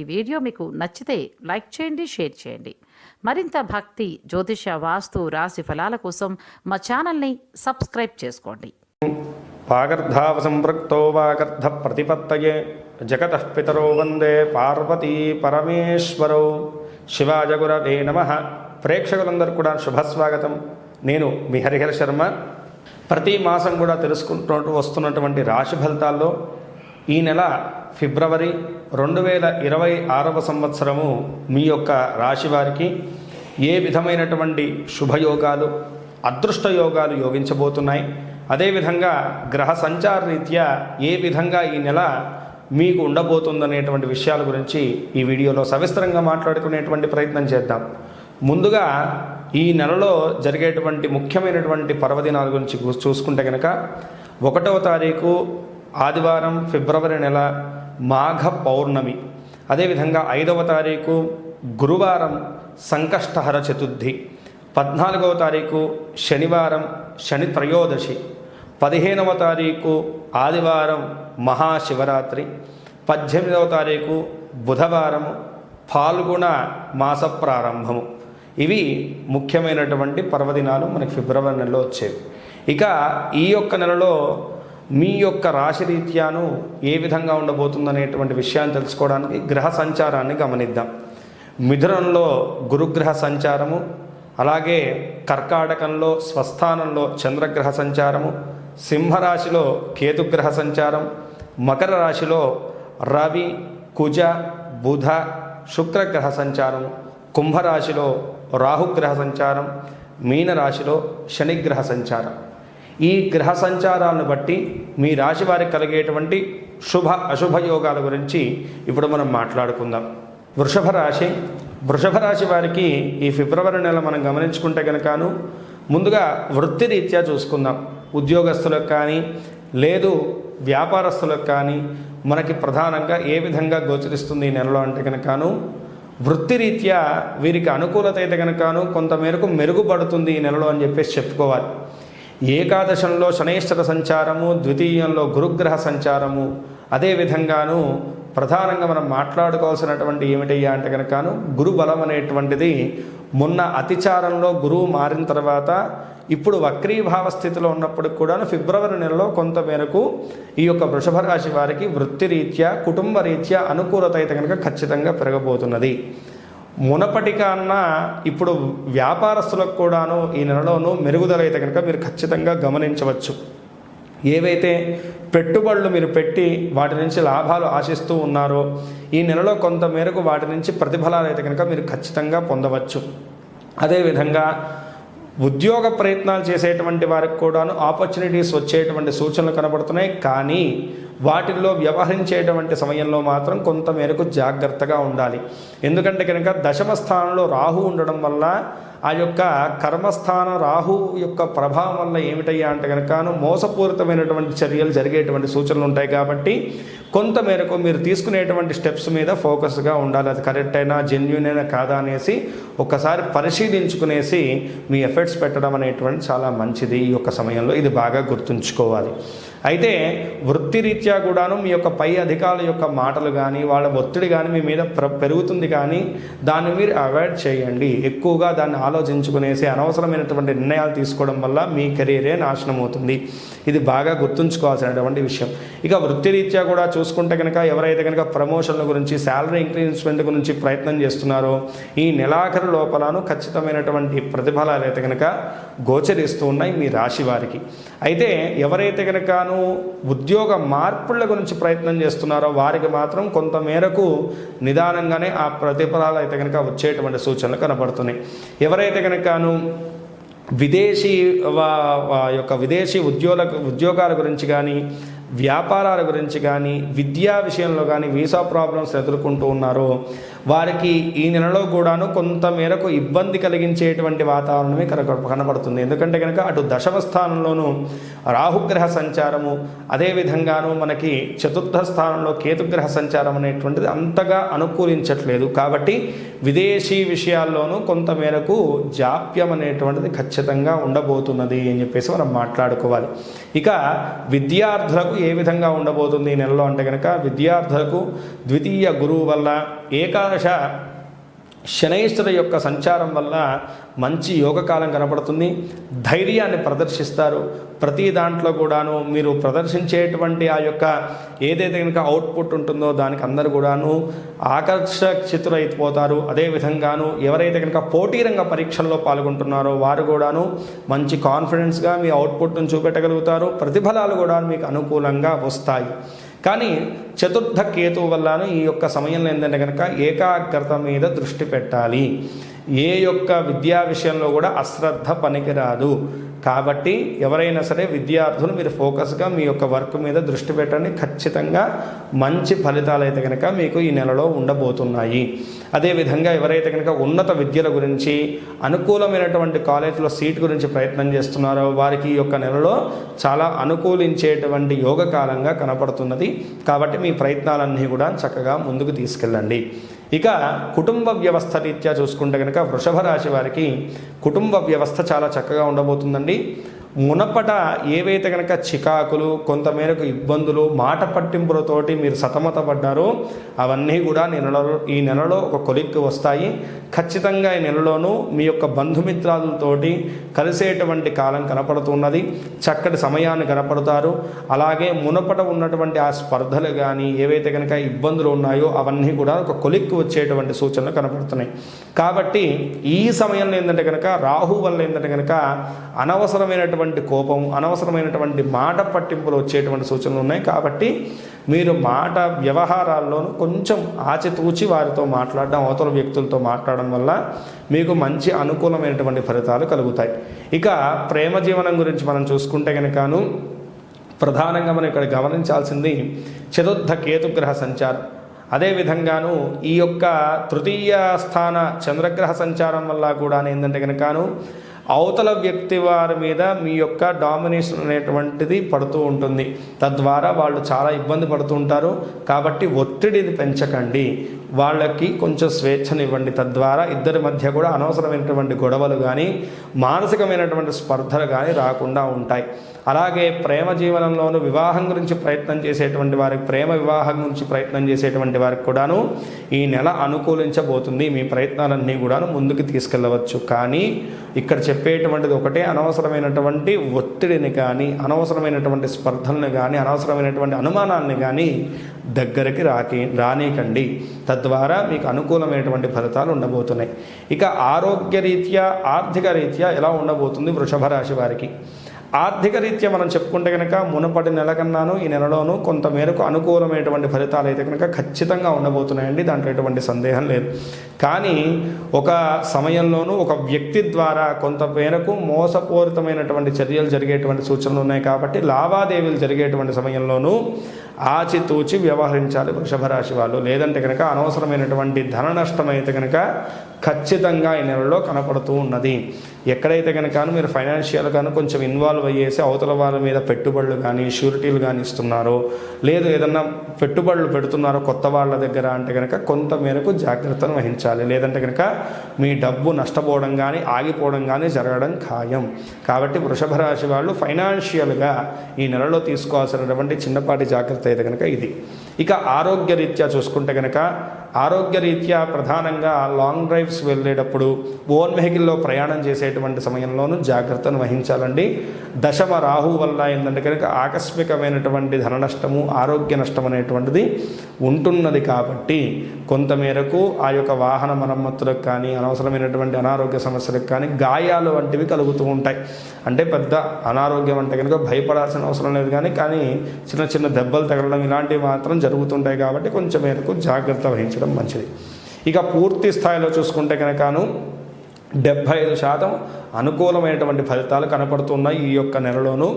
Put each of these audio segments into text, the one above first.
ఈ వీడియో మీకు నచ్చితే లైక్ చేయండి, షేర్ చేయండి. మరింత భక్తి, జ్యోతిష, వాస్తు, రాశి ఫలాల కోసం మా ఛానల్ని సబ్స్క్రైబ్ చేసుకోండి. వాగర్ధావ సంపృక్తో వాగర్ధ ప్రతిపత్తయే జగతః పితరో వందే పార్వతీ పరమేశ్వరౌ. శివాయ గురవే నమః. ప్రేక్షకులందరూ కూడా శుభస్వాగతం. నేను మీ హరిహర శర్మ. ప్రతి మాసం కూడా తెలుసుకుంటూ వస్తున్నటువంటి రాశి ఫలితాల్లో ఈ నెల ఫిబ్రవరి 2026 సంవత్సరము మీ యొక్క రాశి వారికి ఏ విధమైనటువంటి శుభయోగాలు, అదృష్ట యోగాలు యోగించబోతున్నాయి, అదేవిధంగా గ్రహ సంచార రీత్యా ఏ విధంగా ఈ నెల మీకు ఉండబోతుందనేటువంటి విషయాల గురించి ఈ వీడియోలో సవిస్తరంగా మాట్లాడుకునేటువంటి ప్రయత్నం చేద్దాం. ముందుగా ఈ నెలలో జరిగేటువంటి ముఖ్యమైనటువంటి పర్వదినాల గురించి చూసుకుంటే కనుక 1వ తారీఖు ఆదివారం ఫిబ్రవరి నెల మాఘ పౌర్ణమి, అదేవిధంగా 5వ తారీఖు గురువారం సంకష్టహర చతుర్థి, 14వ తారీఖు శనివారం శని త్రయోదశి, 15వ తారీఖు ఆదివారం మహాశివరాత్రి, 18వ తారీఖు బుధవారం ఫాల్గుణ మాస ప్రారంభము. ఇవి ముఖ్యమైనటువంటి పర్వదినాలు మనకి ఫిబ్రవరి నెలలో వచ్చేవి. ఇక ఈ యొక్క నెలలో మీ యొక్క రాశి రీత్యాను ఏ విధంగా ఉండబోతుందనేటువంటి విషయాన్ని తెలుసుకోవడానికి గ్రహ సంచారాన్ని గమనిద్దాం. మిథునంలో గురుగ్రహ సంచారము, అలాగే కర్కాటకంలో స్వస్థానంలో చంద్రగ్రహ సంచారము, సింహరాశిలో కేతుగ్రహ సంచారం, మకర రాశిలో రవి, కుజ, బుధ, శుక్రగ్రహ సంచారం, కుంభరాశిలో రాహుగ్రహ సంచారం, మీనరాశిలో శనిగ్రహ సంచారం. ఈ గ్రహ సంచారాలను బట్టి మీ రాశి వారికి కలిగేటువంటి శుభ అశుభ యోగాల గురించి ఇప్పుడు మనం మాట్లాడుకుందాం. వృషభ రాశి వారికి ఈ ఫిబ్రవరి నెల మనం గమనించుకుంటే కనుకను ముందుగా వృత్తి రీత్యా చూసుకుందాం. ఉద్యోగస్తులకు కానీ లేదు వ్యాపారస్తులకు కానీ మనకి ప్రధానంగా ఏ విధంగా గోచరిస్తుంది ఈ నెలలో అంటే కనుకను వృత్తిరీత్యా వీరికి అనుకూలత అయితే కనుకను కొంతమేరకు మెరుగుపడుతుంది ఈ నెలలో అని చెప్పేసి చెప్పుకోవాలి. ఏకాదశంలో శనైశ్వర సంచారము, ద్వితీయంలో గురుగ్రహ సంచారము, అదేవిధంగాను ప్రధానంగా మనం మాట్లాడుకోవాల్సినటువంటి ఏమిటయ్యా అంటే కనుకను గురు బలం అనేటువంటిది మొన్న అతిచారంలో గురువు మారిన తర్వాత ఇప్పుడు వక్రీభావ స్థితిలో ఉన్నప్పుడు కూడా ఫిబ్రవరి నెలలో కొంతమేరకు ఈ యొక్క వృషభ రాశి వారికి వృత్తిరీత్యా కుటుంబ రీత్యా అనుకూలత అయితే కనుక ఖచ్చితంగా పెరగబోతున్నది. మునపటి కన్నా ఇప్పుడు వ్యాపారస్తులకు కూడాను ఈ నెలలోనూ మెరుగుదల అయితే కనుక మీరు ఖచ్చితంగా గమనించవచ్చు. ఏవైతే పెట్టుబడులు మీరు పెట్టి వాటి నుంచి లాభాలు ఆశిస్తూ ఉన్నారో ఈ నెలలో కొంత మేరకు వాటి నుంచి ప్రతిఫలాలు అయితే కనుక మీరు ఖచ్చితంగా పొందవచ్చు. అదేవిధంగా ఉద్యోగ ప్రయత్నాలు చేసేటువంటి వారికి కూడాను ఆపర్చునిటీస్ వచ్చేటువంటి సూచనలు కనబడుతున్నాయి. కానీ వాటిల్లో వ్యవహరించేటువంటి సమయంలో మాత్రం కొంతమేరకు జాగ్రత్తగా ఉండాలి. ఎందుకంటే కనుక దశమ స్థానంలో రాహు ఉండడం వల్ల ఆ యొక్క కర్మస్థాన రాహు యొక్క ప్రభావం వల్ల ఏమిటయ్యా అంటే కనుక మోసపూరితమైనటువంటి చర్యలు జరిగేటువంటి సూచనలు ఉంటాయి. కాబట్టి కొంతమేరకు మీరు తీసుకునేటువంటి స్టెప్స్ మీద ఫోకస్గా ఉండాలి. అది కరెక్ట్ అయినా జెన్యూన్ అయినా కాదా అనేసి ఒక్కసారి పరిశీలించుకునేసి మీ ఎఫర్ట్స్ పెట్టడం అనేటువంటి చాలా మంచిది ఈ యొక్క సమయంలో. ఇది బాగా గుర్తుంచుకోవాలి. అయితే వృత్తిరీత్యా కూడాను మీ యొక్క పై అధికారుల యొక్క మాటలు కానీ వాళ్ళ ఒత్తిడి కానీ మీ మీద పెరుగుతుంది. కానీ దాన్ని మీరు అవాయిడ్ చేయండి. ఎక్కువగా దాన్ని ఆలోచించుకునేసి అనవసరమైనటువంటి నిర్ణయాలు తీసుకోవడం వల్ల మీ కెరీరే నాశనం అవుతుంది. ఇది బాగా గుర్తుంచుకోవాల్సినటువంటి విషయం. ఇక వృత్తిరీత్యా కూడా చూసుకుంటే కనుక ఎవరైతే కనుక ప్రమోషన్ల గురించి, శాలరీ ఇంక్రీజ్మెంట్ గురించి ప్రయత్నం చేస్తున్నారో ఈ నెలాఖరు లోపలను ఖచ్చితమైనటువంటి ప్రతిఫలాలు అయితే కనుక గోచరిస్తూ ఉన్నాయి మీ రాశి వారికి. అయితే ఎవరైతే కనుక ఉద్యోగ మార్పుల గురించి ప్రయత్నం చేస్తున్నారో వారికి మాత్రం కొంతమేరకు నిదానంగానే ఆ ప్రతిఫలాలు అయితే కనుక వచ్చేటువంటి సూచనలు కనబడుతున్నాయి. ఎవరైతే కనుకను విదేశీ ఉద్యోగాల గురించి కానీ, వ్యాపారాల గురించి కానీ, విద్యా విషయంలో కానీ వీసా ప్రాబ్లమ్స్ ఎదుర్కొంటూ ఉన్నారో వారికి ఈ నెలలో కూడాను కొంతమేరకు ఇబ్బంది కలిగించేటువంటి వాతావరణమే కనబడుతుంది. ఎందుకంటే కనుక అటు దశమ స్థానంలోనూ రాహుగ్రహ సంచారము, అదేవిధంగాను మనకి చతుర్థ స్థానంలో కేతుగ్రహ సంచారం అనేటువంటిది అంతగా అనుకూలించట్లేదు. కాబట్టి విదేశీ విషయాల్లోనూ కొంతమేరకు జాప్యం అనేటువంటిది ఖచ్చితంగా ఉండబోతున్నది అని చెప్పేసి మనం మాట్లాడుకోవాలి. ఇక విద్యార్థులకు ఏ విధంగా ఉండబోతుంది ఈ నెలలో అంటే కనుక విద్యార్థులకు ద్వితీయ గురువు వల్ల ఏకాదశ శనైశ్వర యొక్క సంచారం వల్ల మంచి యోగకాలం కనపడుతుంది. ధైర్యాన్ని ప్రదర్శిస్తారు. ప్రతి దాంట్లో కూడాను మీరు ప్రదర్శించేటువంటి ఆ యొక్క ఏదైతే కనుక అవుట్పుట్ ఉంటుందో దానికి అందరూ కూడాను ఆకర్షితులైపోతారు. అదేవిధంగాను ఎవరైతే కనుక పోటీ రంగ పరీక్షల్లో పాల్గొంటున్నారో వారు కూడాను మంచి కాన్ఫిడెన్స్గా మీ అవుట్పుట్ను చూపెట్టగలుగుతారు. ప్రతిఫలాలు కూడా మీకు అనుకూలంగా వస్తాయి. కానీ చతుర్థ కేతువు వల్లను ఈ యొక్క సమయంలో ఏంటంటే కనుక ఏకాగ్రత మీద దృష్టి పెట్టాలి. ఏ యొక్క విద్యా విషయంలో కూడా అశ్రద్ధ పనికిరాదు. కాబట్టి ఎవరైనా సరే విద్యార్థులు మీరు ఫోకస్గా మీ యొక్క వర్క్ మీద దృష్టి పెట్టండి. ఖచ్చితంగా మంచి ఫలితాలు అయితే కనుక మీకు ఈ నెలలో ఉండబోతున్నాయి. అదేవిధంగా ఎవరైతే కనుక ఉన్నత విద్యల గురించి అనుకూలమైనటువంటి కాలేజీలో సీట్ గురించి ప్రయత్నం చేస్తున్నారో వారికి ఈ యొక్క నెలలో చాలా అనుకూలించేటువంటి యోగకాలంగా కనపడుతున్నది. కాబట్టి మీ ప్రయత్నాలన్నీ కూడా చక్కగా ముందుకు తీసుకెళ్ళండి. ఇక కుటుంబ వ్యవస్థ రీత్యా చూసుకుంటే కనుక వృషభ రాశి వారికి కుటుంబ వ్యవస్థ చాలా చక్కగా ఉండబోతుందండి. మునపట ఏవైతే కనుక చికాకులు, కొంతమేరకు ఇబ్బందులు, మాట పట్టింపులతోటి మీరు సతమతపడ్డారో అవన్నీ కూడా ఈ నెలలో ఒక కొలిక్కి వస్తాయి. ఖచ్చితంగా ఈ నెలలోనూ మీ యొక్క బంధుమిత్రాలతోటి కలిసేటువంటి కాలం కనపడుతున్నది. చక్కటి సమయాన్ని కనపడతారు. అలాగే మునపట ఉన్నటువంటి ఆ స్పర్ధలు కానీ ఏవైతే కనుక ఇబ్బందులు ఉన్నాయో అవన్నీ కూడా ఒక కొలిక్కి వచ్చేటువంటి సూచనలు కనపడుతున్నాయి. కాబట్టి ఈ సమయంలో ఏంటంటే కనుక రాహు వల్ల ఏంటంటే కనుక అనవసరమైనటువంటి కోపం, అనవసరమైనటువంటి మాట పట్టింపులు వచ్చేటువంటి సూచనలు ఉన్నాయి. కాబట్టి మీరు మాట వ్యవహారాల్లోనూ కొంచెం ఆచితూచి వారితో మాట్లాడడం, అవతల వ్యక్తులతో మాట్లాడడం వల్ల మీకు మంచి అనుకూలమైనటువంటి ఫలితాలు కలుగుతాయి. ఇక ప్రేమ జీవనం గురించి మనం చూసుకుంటే కనుకను ప్రధానంగా మనం ఇక్కడ గమనించాల్సింది చతుర్థ కేతుగ్రహ సంచారం. అదేవిధంగాను ఈ యొక్క తృతీయ స్థాన చంద్రగ్రహ సంచారం వల్ల కూడా ఏంటంటే కనుకను అవతల వ్యక్తి వారి మీద మీ యొక్క డామినేషన్ అనేటువంటిది పడుతూ ఉంటుంది. తద్వారా వాళ్ళు చాలా ఇబ్బంది పడుతూ ఉంటారు. కాబట్టి ఒత్తిడిని పెంచకండి, వాళ్ళకి కొంచెం స్వేచ్ఛనివ్వండి. తద్వారా ఇద్దరి మధ్య కూడా అనవసరమైనటువంటి గొడవలు కానీ మానసికమైనటువంటి స్పర్ధలు కానీ రాకుండా ఉంటాయి. అలాగే ప్రేమ జీవనంలోనూ వివాహం గురించి ప్రయత్నం చేసేటువంటి వారికి, ప్రేమ వివాహం గురించి ప్రయత్నం చేసేటువంటి వారికి కూడాను ఈ నెల అనుకూలించబోతుంది. మీ ప్రయత్నాలన్నీ కూడాను ముందుకు తీసుకెళ్ళవచ్చు. కానీ ఇక్కడ చెప్పేటువంటిది ఒకటే, అనవసరమైనటువంటి ఒత్తిడిని కానీ, అనవసరమైనటువంటి స్పర్ధలను కానీ, అనవసరమైనటువంటి అనుమానాన్ని కానీ దగ్గరికి రానీకండి. తద్వారా మీకు అనుకూలమైనటువంటి ఫలితాలు ఉండబోతున్నాయి. ఇక ఆరోగ్యరీత్యా, ఆర్థిక రీత్యా ఎలా ఉండబోతుంది వృషభ రాశి వారికి? ఆర్థిక రీత్యా మనం చెప్పుకుంటే కనుక మునపటి నెల కన్నాను ఈ నెలలోనూ కొంతమేరకు అనుకూలమైనటువంటి ఫలితాలు అయితే కనుక ఖచ్చితంగా ఉండబోతున్నాయండి. దాంట్లో ఎటువంటి సందేహం లేదు. కానీ ఒక సమయంలోనూ ఒక వ్యక్తి ద్వారా కొంతమేరకు మోసపూరితమైనటువంటి చర్యలు జరిగేటువంటి సూచనలు ఉన్నాయి. కాబట్టి లావాదేవీలు జరిగేటువంటి సమయంలోనూ ఆచితూచి వ్యవహరించాలి వృషభ రాశి వాళ్ళు. లేదంటే కనుక అనవసరమైనటువంటి ధన నష్టం అయితే కనుక ఖచ్చితంగా ఈ నెలలో కనపడుతూ ఉన్నది. ఎక్కడైతే కనుక మీరు ఫైనాన్షియల్గాను కొంచెం ఇన్వాల్వ్ అయ్యేసి అవతల వాళ్ళ మీద పెట్టుబడులు కానీ షూరిటీలు కానీ ఇస్తున్నారో, లేదు ఏదన్నా పెట్టుబడులు పెడుతున్నారో కొత్త వాళ్ళ దగ్గర అంటే కనుక కొంత మేరకు జాగ్రత్తను వహించాలి. లేదంటే కనుక మీ డబ్బు నష్టపోవడం కానీ ఆగిపోవడం కానీ జరగడం ఖాయం. కాబట్టి వృషభ రాశి వాళ్ళు ఫైనాన్షియల్గా ఈ నెలలో తీసుకోవాల్సినటువంటి చిన్నపాటి జాగ్రత్త అయితే కనుక ఇది. ఇక ఆరోగ్యరీత్యా చూసుకుంటే కనుక ఆరోగ్యరీత్యా ప్రధానంగా లాంగ్ డ్రైవ్స్ వెళ్ళేటప్పుడు, ఓన్ వెహికల్లో ప్రయాణం చేసేటువంటి సమయంలోనూ జాగ్రత్తను వహించాలండి. దశమ రాహు వల్ల ఏంటంటే కనుక ఆకస్మికమైనటువంటి ధన నష్టము, ఆరోగ్య నష్టం అనేటువంటిది ఉంటున్నది. కాబట్టి కొంతమేరకు ఆ యొక్క వాహన మరమ్మతులకు కానీ, అనవసరమైనటువంటి అనారోగ్య సమస్యలకు కానీ, గాయాలు వంటివి కలుగుతూ ఉంటాయి. అంటే పెద్ద అనారోగ్యం అంటే కనుక భయపడాల్సిన అవసరం లేదు. కానీ చిన్న చిన్న దెబ్బలు తగలడం ఇలాంటివి మాత్రం జరుగుతుంటాయి. కాబట్టి కొంచెం మేరకు జాగ్రత్త వహించడం మంచిది. ఇక పూర్తి స్థాయిలో చూసుకుంటే కనుకను 75% అనుకూలమైనటువంటి ఫలితాలు కనపడుతున్నాయి ఈ యొక్క నెలలోనూ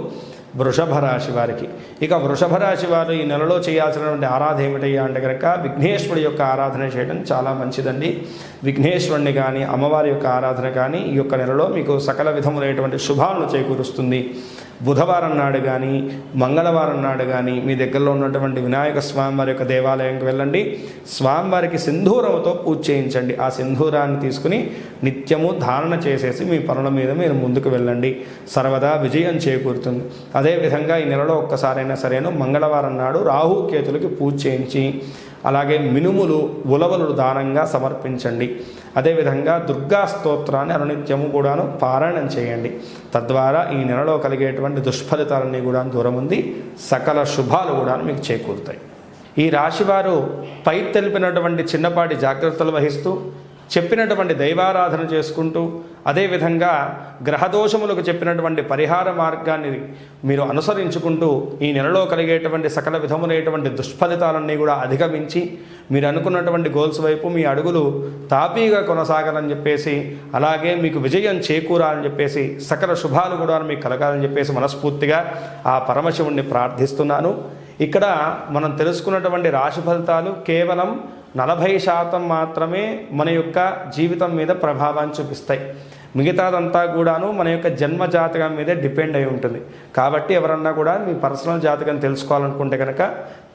వృషభ రాశి వారికి. ఇక వృషభ రాశి వారు ఈ నెలలో చేయాల్సినటువంటి ఆరాధన ఏమిటయ్యా అంటే కనుక విఘ్నేశ్వరుడి యొక్క ఆరాధన చేయడం చాలా మంచిదండి. విఘ్నేశ్వరుని కానీ అమ్మవారి యొక్క ఆరాధన కానీ ఈ యొక్క నెలలో మీకు సకల విధములైనటువంటి శుభాలను చేకూరుస్తుంది. బుధవారం నాడు కానీ మంగళవారం నాడు కానీ మీ దగ్గరలో ఉన్నటువంటి వినాయక స్వామివారి యొక్క దేవాలయంకి వెళ్ళండి. స్వామివారికి సింధూరంతో పూజ చేయించండి. ఆ సింధూరాన్ని తీసుకుని నిత్యము ధారణ చేసేసి మీ పనుల మీద మీరు ముందుకు వెళ్ళండి. సర్వదా విజయం చేకూరుతుంది. అదేవిధంగా ఈ నెలలో ఒక్కసారైనా సరేను మంగళవారం నాడు రాహుకేతులకి పూజ చేయించి అలాగే మినుములు ఉలవలు దానంగా సమర్పించండి. అదేవిధంగా దుర్గా స్తోత్రాన్ని అనునిత్యము కూడాను పారాయణం చేయండి. తద్వారా ఈ నెలలో కలిగేటువంటి దుష్ఫలితాలన్నీ కూడా దూరం ఉంది. సకల శుభాలు కూడా మీకు చేకూరుతాయి. ఈ రాశివారు పై తెలిపినటువంటి చిన్నపాటి జాగ్రత్తలు వహిస్తూ చెప్పినటువంటి దైవారాధన చేసుకుంటూ అదేవిధంగా గ్రహదోషములకు చెప్పినటువంటి పరిహార మార్గాన్ని మీరు అనుసరించుకుంటూ ఈ నెలలో కలిగేటువంటి సకల విధములైనటువంటి దుష్ఫలితాలన్నీ కూడా అధిగమించి మీరు అనుకున్నటువంటి గోల్స్ వైపు మీ అడుగులు తాపీగా కొనసాగాలని చెప్పేసి అలాగే మీకు విజయం చేకూరాలని చెప్పేసి సకల శుభాలు కూడా మీకు కలగాలని చెప్పేసి మనస్ఫూర్తిగా ఆ పరమశివుణ్ణి ప్రార్థిస్తున్నాను. ఇక్కడ మనం తెలుసుకున్నటువంటి రాశి ఫలితాలు కేవలం 40% మాత్రమే మన యొక్క జీవితం మీద ప్రభావాన్ని చూపిస్తాయి. మిగతాదంతా కూడాను మన యొక్క జన్మ జాతకం మీదే డిపెండ్ అయి ఉంటుంది. కాబట్టి ఎవరన్నా కూడా మీ పర్సనల్ జాతకం తెలుసుకోవాలనుకుంటే కనుక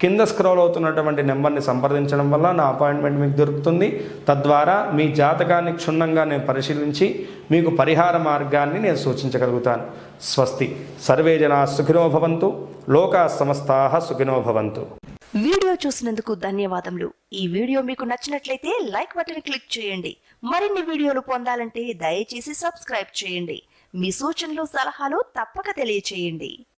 కింద స్క్రోల్ అవుతున్నటువంటి నెంబర్ని సంప్రదించడం వల్ల నా అపాయింట్మెంట్ మీకు దొరుకుతుంది. తద్వారా మీ జాతకాన్ని క్షుణ్ణంగా నేను పరిశీలించి మీకు పరిహార మార్గాన్ని నేను సూచించగలుగుతాను. స్వస్తి. సర్వే జనా సుఖినో భవంతు. లోకా సమస్తాః సుఖినో భవంతు. వీడియో చూసినందుకు ధన్యవాదములు. ఈ వీడియో మీకు నచ్చినట్లయితే లైక్ బటన్ క్లిక్ చేయండి. మరిన్ని వీడియోలు పొందాలంటే దయచేసి సబ్స్క్రైబ్ చేయండి. మీ సూచనలు సలహాలు తప్పక తెలియచేయండి.